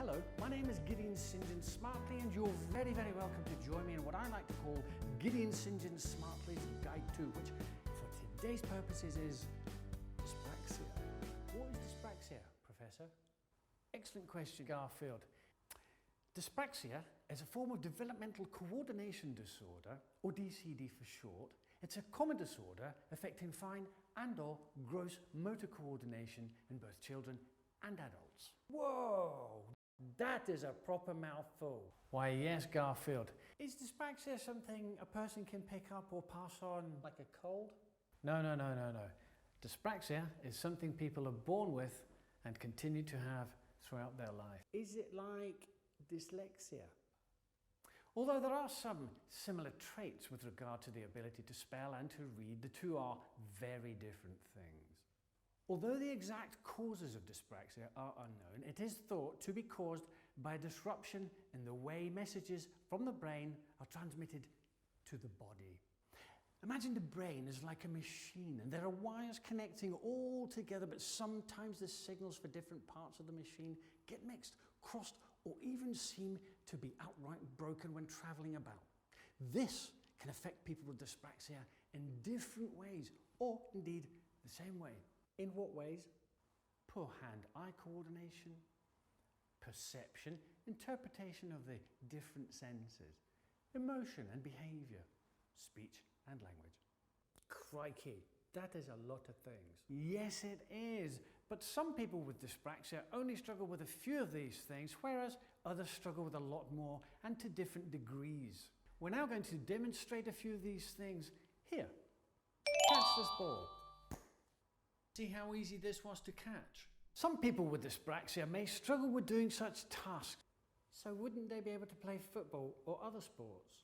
Hello, my name is Gideon St John-Smartly and you're very, very welcome to join me in what I like to call Gideon St John-Smartly's Guide to, which for today's purposes is dyspraxia. What is dyspraxia, Professor? Excellent question, Garfield. Dyspraxia is a form of developmental coordination disorder, or DCD for short. It's a common disorder affecting fine and/or gross motor coordination in both children and adults. Whoa, that is a proper mouthful. Why, yes, Garfield. Is dyspraxia something a person can pick up or pass on like a cold? No. Dyspraxia is something people are born with and continue to have throughout their life. Is it like dyslexia? Although there are some similar traits with regard to the ability to spell and to read, the two are very different things. Although the exact causes of dyspraxia are unknown, it is thought to be caused by a disruption in the way messages from the brain are transmitted to the body. Imagine the brain is like a machine and there are wires connecting all together, but sometimes the signals for different parts of the machine get mixed, crossed, or even seem to be outright broken when traveling about. This can affect people with dyspraxia in different ways, or indeed the same way. In what ways? Poor hand-eye coordination, perception, interpretation of the different senses, emotion and behaviour, speech and language. Crikey, that is a lot of things. Yes, it is. But some people with dyspraxia only struggle with a few of these things, whereas others struggle with a lot more and to different degrees. We're now going to demonstrate a few of these things. Here, catch this ball. See how easy this was to catch? Some people with dyspraxia may struggle with doing such tasks. So wouldn't they be able to play football or other sports?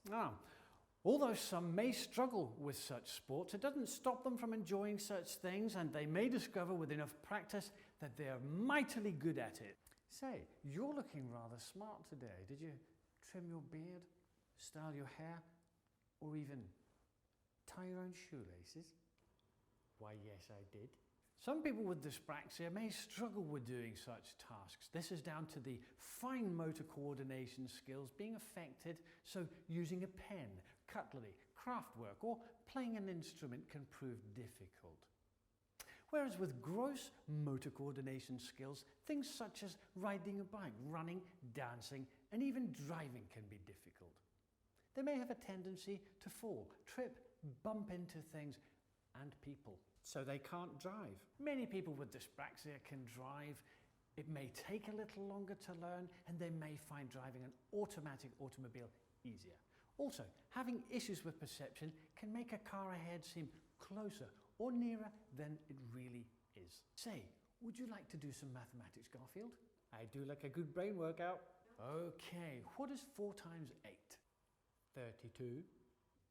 Although some may struggle with such sports, it doesn't stop them from enjoying such things, and they may discover with enough practice that they are mightily good at it. Say, you're looking rather smart today. Did you trim your beard, style your hair, or even tie your own shoelaces? Why, yes, I did. Some people with dyspraxia may struggle with doing such tasks. This is down to the fine motor coordination skills being affected, so using a pen, cutlery, craft work, or playing an instrument can prove difficult. Whereas with gross motor coordination skills, things such as riding a bike, running, dancing, and even driving can be difficult. They may have a tendency to fall, trip, bump into things and people, so they can't drive. Many people with dyspraxia can drive. It may take a little longer to learn, and they may find driving an automatic automobile easier. Also, having issues with perception can make a car ahead seem closer or nearer than it really is. Say, would you like to do some mathematics, Garfield? I do like a good brain workout. Okay, what is 4 times 8? 32.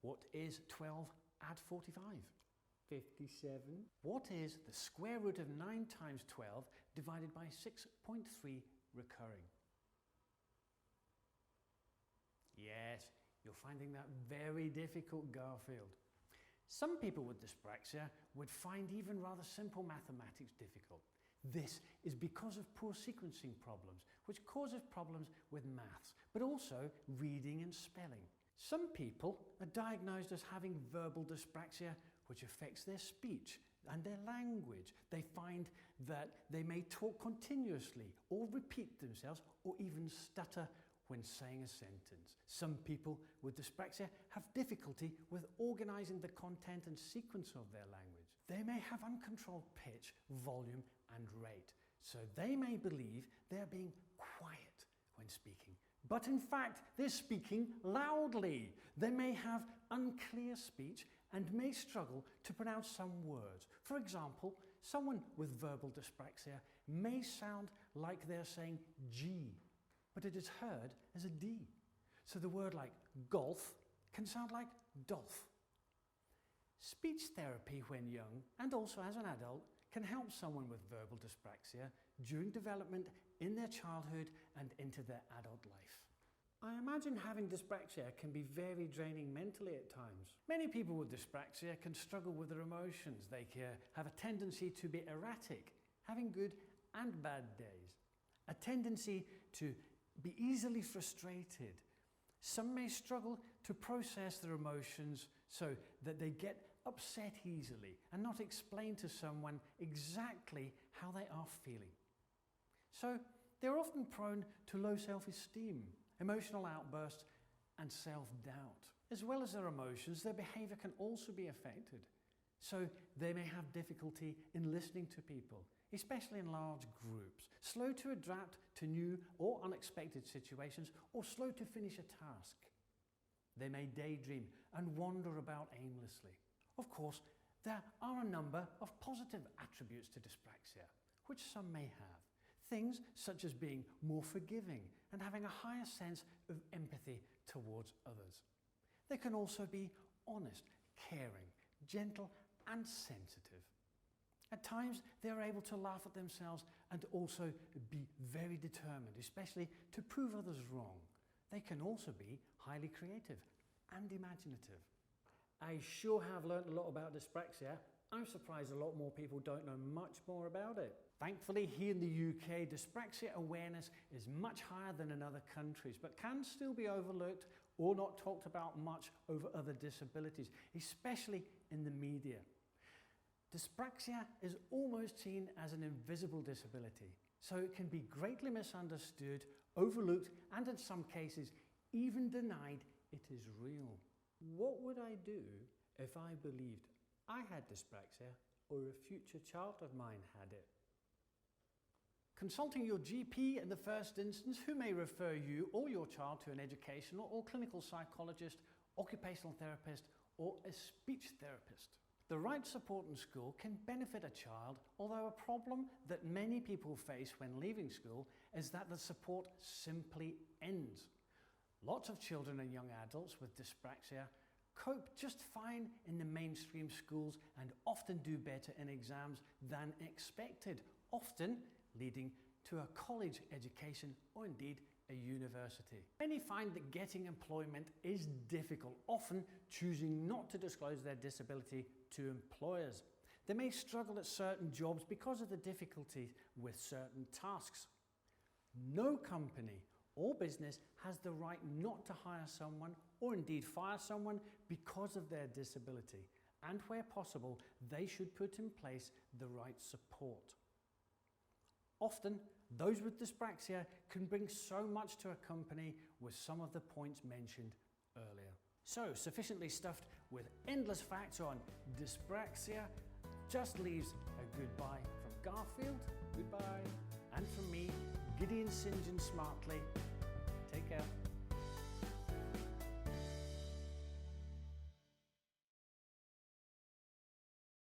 What is 12 add 45? 57. What is the square root of 9 times 12 divided by 6.3 recurring? Yes, you're finding that very difficult, Garfield. Some people with dyspraxia would find even rather simple mathematics difficult. This is because of poor sequencing problems, which causes problems with maths, but also reading and spelling. Some people are diagnosed as having verbal dyspraxia, which affects their speech and their language. They find that they may talk continuously or repeat themselves or even stutter when saying a sentence. Some people with dyspraxia have difficulty with organizing the content and sequence of their language. They may have uncontrolled pitch, volume and rate, so they may believe they're being quiet when speaking, but in fact they're speaking loudly. They may have unclear speech and may struggle to pronounce some words. For example, someone with verbal dyspraxia may sound like they're saying G, but it is heard as a D. So the word like golf can sound like dolph. Speech therapy when young, and also as an adult, can help someone with verbal dyspraxia during development in their childhood and into their adult life. I imagine having dyspraxia can be very draining mentally at times. Many people with dyspraxia can struggle with their emotions. They have a tendency to be erratic, having good and bad days. a tendency to be easily frustrated. Some may struggle to process their emotions so that they get upset easily and not explain to someone exactly how they are feeling. So they're often prone to low self-esteem, emotional outbursts and self-doubt. As well as their emotions, their behavior can also be affected. So they may have difficulty in listening to people, especially in large groups, slow to adapt to new or unexpected situations, or slow to finish a task. They may daydream and wander about aimlessly. Of course, there are a number of positive attributes to dyspraxia, which some may have. Things such as being more forgiving and having a higher sense of empathy towards others. They can also be honest, caring, gentle and sensitive. At times, they are able to laugh at themselves and also be very determined, especially to prove others wrong. They can also be highly creative and imaginative. I sure have learned a lot about dyspraxia. I'm surprised a lot more people don't know much more about it. Thankfully, here in the UK, dyspraxia awareness is much higher than in other countries, but can still be overlooked or not talked about much over other disabilities, especially in the media. Dyspraxia is almost seen as an invisible disability, so it can be greatly misunderstood, overlooked, and in some cases, even denied it is real. What would I do if I believed I had dyspraxia or a future child of mine had it? Consulting your GP in the first instance, who may refer you or your child to an educational or clinical psychologist, occupational therapist, or a speech therapist. The right support in school can benefit a child, although a problem that many people face when leaving school is that the support simply ends. Lots of children and young adults with dyspraxia cope just fine in the mainstream schools and often do better in exams than expected, often leading to a college education or indeed a university. Many find that getting employment is difficult, often choosing not to disclose their disability to employers. They may struggle at certain jobs because of the difficulty with certain tasks. No company or business has the right not to hire someone or indeed fire someone because of their disability, and where possible, they should put in place the right support. Often, those with dyspraxia can bring so much to a company with some of the points mentioned earlier. So, sufficiently stuffed with endless facts on dyspraxia just leaves a goodbye from Garfield, goodbye, and from me, Gideon St John-Smartly. Take care.